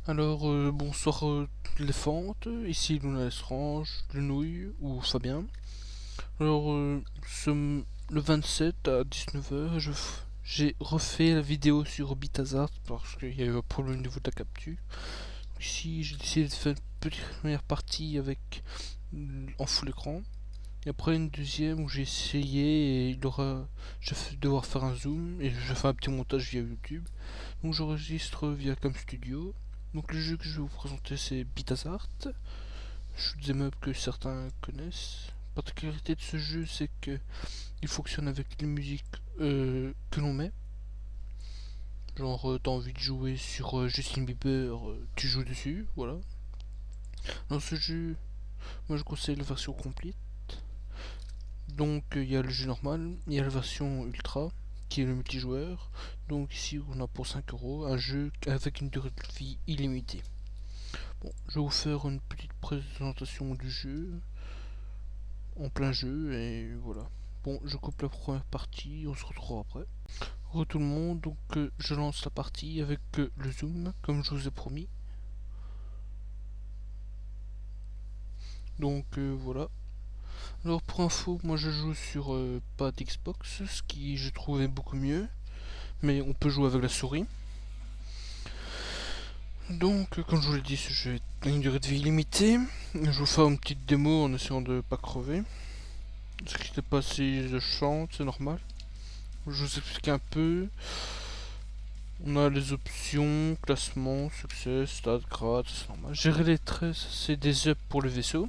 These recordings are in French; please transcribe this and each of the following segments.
Alors, bonsoir les fentes, ici Luna Lestrange, le Nouille ou Fabien. Alors, le 27 à 19h, j'ai refait la vidéo sur Bitazart parce qu'il y a eu un problème au niveau de la capture. Ici, j'ai décidé de faire une petite première partie avec en full écran. Et après une deuxième où j'ai essayé et je vais devoir faire un zoom et je fais un petit montage via YouTube. Donc j'enregistre via Cam Studio. Donc le jeu que je vais vous présenter c'est Bitazart. Shoot 'em up que certains connaissent. La particularité de ce jeu c'est que il fonctionne avec les musiques que l'on met. Genre t'as envie de jouer sur Justin Bieber, tu joues dessus, voilà. Dans ce jeu, moi je conseille la version complète. Donc il y a le jeu normal, il y a la version ultra qui est le multijoueur. Donc ici on a pour 5 € un jeu avec une durée de vie illimitée. Bon, je vais vous faire une petite présentation du jeu en plein jeu et voilà. Bon, je coupe la première partie, on se retrouve après. Re tout le monde, donc je lance la partie avec le zoom comme je vous ai promis. Donc voilà. Alors pour info, moi je joue sur pas d'Xbox, ce qui je trouvais beaucoup mieux, mais on peut jouer avec la souris. Donc comme je vous l'ai dit, ce jeu a une durée de vie illimitée. Je vous fais une petite démo en essayant de pas crever. Ce qui n'était pas si je chante, c'est normal. Je vous explique un peu. On a les options, classement, succès, stade, grade, c'est normal. Gérer les traits, c'est des ups pour le vaisseau.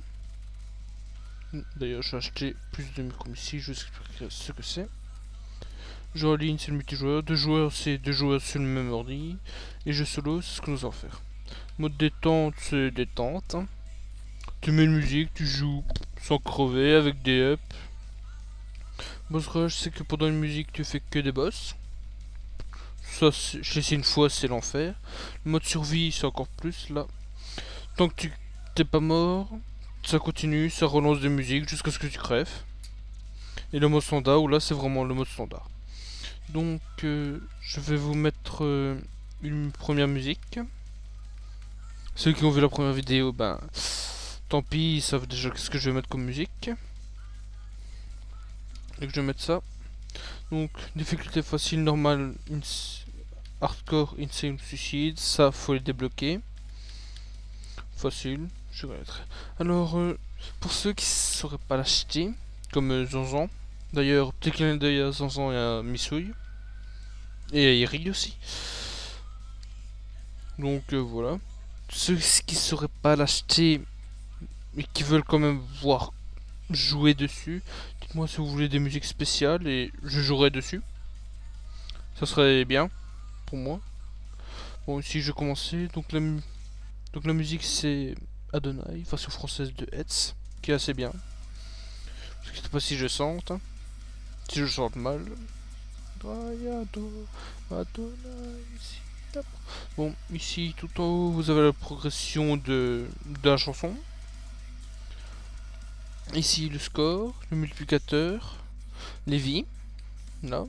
D'ailleurs, j'ai acheté plus de micros ici, je vous expliquerai ce que c'est. Jeu en ligne, c'est le multijoueur. Deux joueurs, c'est deux joueurs sur le même ordi. Et jeu solo, c'est ce que nous allons faire. Mode détente, c'est détente. Tu mets une musique, tu joues sans crever avec des ups. Boss rush, c'est que pendant une musique, tu fais que des boss. Ça, je l'ai essayé une fois, c'est l'enfer. Le mode survie, c'est encore plus là. Tant que tu t'es pas mort, ça continue, ça relance des musiques jusqu'à ce que tu crèves. Et le mode standard, où là, c'est vraiment le mode standard. Donc, je vais vous mettre une première musique. Ceux qui ont vu la première vidéo, ben, tant pis, ils savent déjà ce que je vais mettre comme musique. Et que je vais mettre ça. Donc, difficulté facile, normale, hardcore, insane, suicide. Ça, faut les débloquer. Facile, je connaîtrai. Alors, pour ceux qui ne sauraient pas l'acheter, comme Zanzan. D'ailleurs, petit clin d'œil à Zanzan et à Missouille. Et à Iri aussi. Donc, voilà. Ceux qui ne sauraient pas l'acheter, mais qui veulent quand même voir jouer dessus, dites-moi si vous voulez des musiques spéciales et je jouerai dessus. Ça serait bien pour moi. Bon, ici je vais commencer. Donc la musique c'est Adonai, version française de Hetz, qui est assez bien. Je sais pas si je chante, hein. Si je chante mal. Bon, ici tout en haut vous avez la progression de la chanson. Ici le score, le multiplicateur, les vies, là.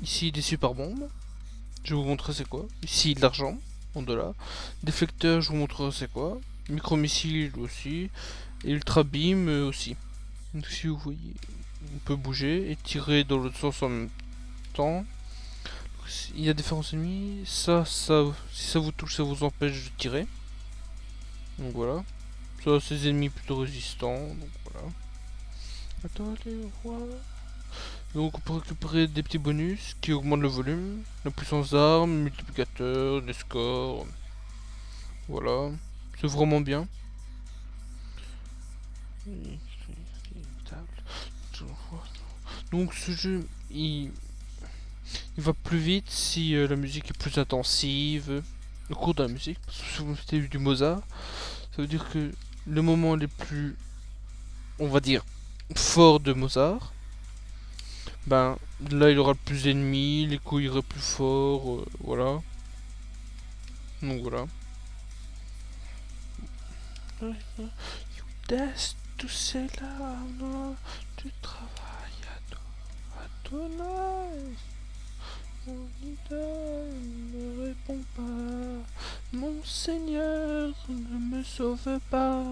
Ici des super bombes. Je vais vous montrer c'est quoi. Ici de l'argent en dollars. Déflecteur, je vous montrerai c'est quoi. Micro-missile aussi. Et ultra beam aussi. Donc si vous voyez, on peut bouger et tirer dans l'autre sens en même temps. Il y a différents ennemis. Si ça vous touche, ça vous empêche de tirer. Donc voilà. Ça, c'est des ennemis plutôt résistants. Donc voilà. Attendez, voilà. Donc on peut récupérer des petits bonus qui augmentent le volume, la puissance d'armes, multiplicateur, les scores. Voilà. C'est vraiment bien. Donc ce jeu, il va plus vite si la musique est plus intensive. Le cours de la musique, parce que si vous mettez du Mozart, ça veut dire que le moment les plus, on va dire, fort de Mozart, ben là il aura plus d'ennemis, les coups iraient plus fort, voilà. Donc voilà. Test tout cela, non, tu travailles à ton âge. Mon idole ne répond pas. Mon Seigneur ne me sauve pas.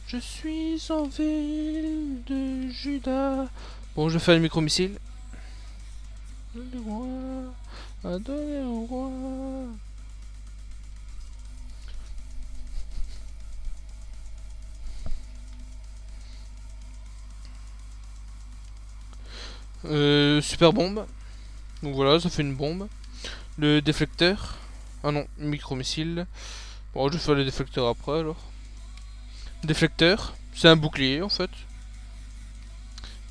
Je suis en ville de Juda. Bon, je fais le micro-missile. Le roi a donné au roi. Super bombe. Donc voilà, ça fait une bombe. Le déflecteur. Ah non, micro-missile. Bon, je vais faire le déflecteur après alors. Déflecteur, c'est un bouclier en fait.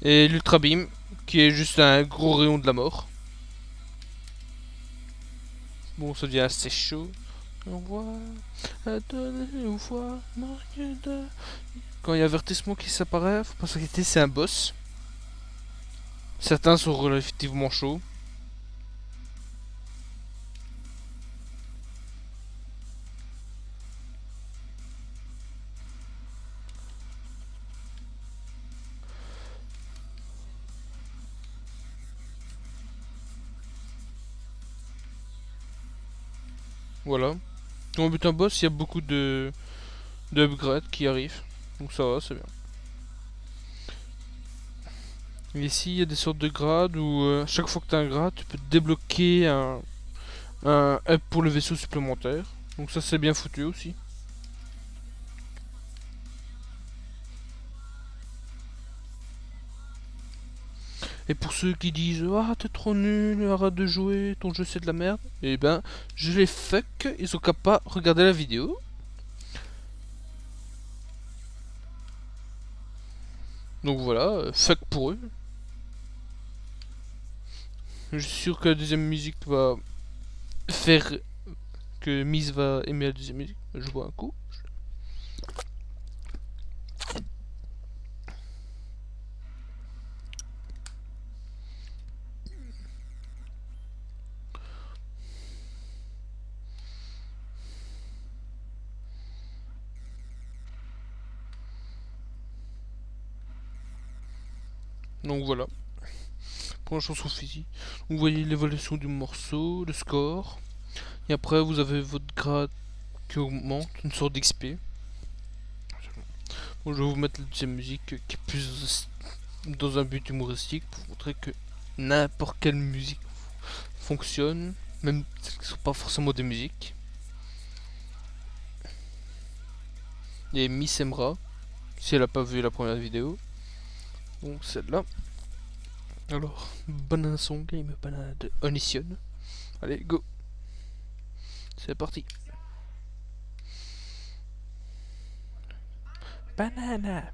Et l'ultra beam, qui est juste un gros rayon de la mort. Bon, ça devient assez chaud. On voit, attendez, on voit, marque de... Quand il y a avertissement qui s'apparaît, faut pas s'inquiéter, c'est un boss. Certains sont relativement chauds. Voilà. Quand on bute un boss, il y a beaucoup de upgrades qui arrivent. Donc ça va, c'est bien. Et ici, il y a des sortes de grades où chaque fois que tu as un grade, tu peux débloquer un up pour le vaisseau supplémentaire. Donc ça, c'est bien foutu aussi. Et pour ceux qui disent ah t'es trop nul, arrête de jouer, ton jeu c'est de la merde, et ben je les fuck, ils ont qu'à pas regarder la vidéo. Donc voilà, fuck pour eux. Je suis sûr que la deuxième musique va faire que Miss va aimer la deuxième musique. Je bois un coup. Donc voilà. Pour la chanson physique. Vous voyez l'évolution du morceau, le score. Et après vous avez votre grade qui augmente, une sorte d'XP. Bon, je vais vous mettre la deuxième musique qui est plus dans un but humoristique pour montrer que n'importe quelle musique fonctionne, même si ce ne sont pas forcément des musiques. Et Miss aimera, si elle n'a pas vu la première vidéo. Donc celle-là. Alors, Banana Song Game Banana de Onision. Allez, go. C'est parti. Banana.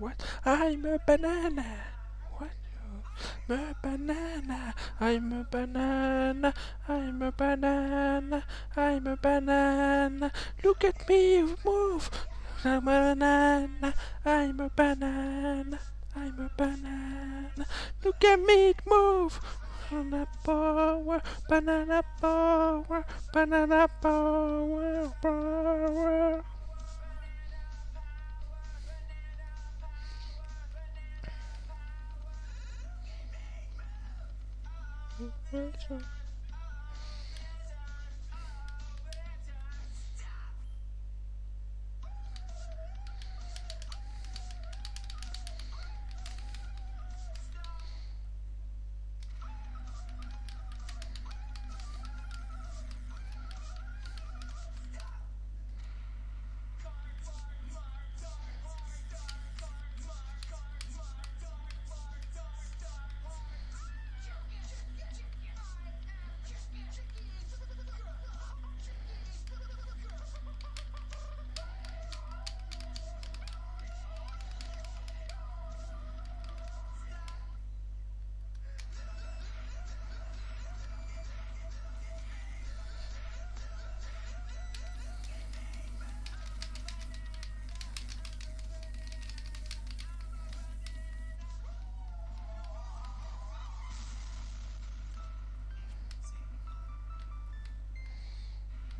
What? I'm a banana. What? I'm a banana. I'm a banana. I'm a banana. I'm a banana. Look at me move. I'm a banana. I'm a banana. I'm a banana. Look at me move. Banana power, banana power, banana power, power.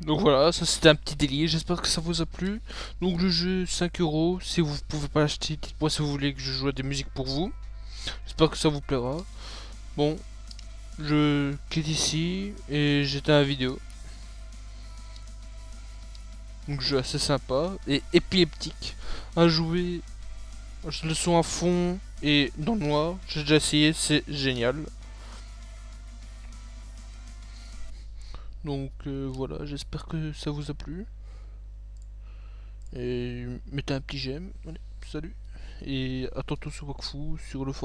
Donc voilà, ça c'était un petit délire, j'espère que ça vous a plu. Donc le jeu 5 €, si vous pouvez pas l'acheter, dites-moi si vous voulez que je joue à des musiques pour vous. J'espère que ça vous plaira. Bon, je quitte ici et j'éteins la vidéo. Donc jeu assez sympa et épileptique à jouer. Le son à fond et dans le noir. J'ai déjà essayé, c'est génial. Donc voilà, j'espère que ça vous a plu. Et mettez un petit j'aime. Allez, salut. Et à tantôt sur Wakfu, sur le forum.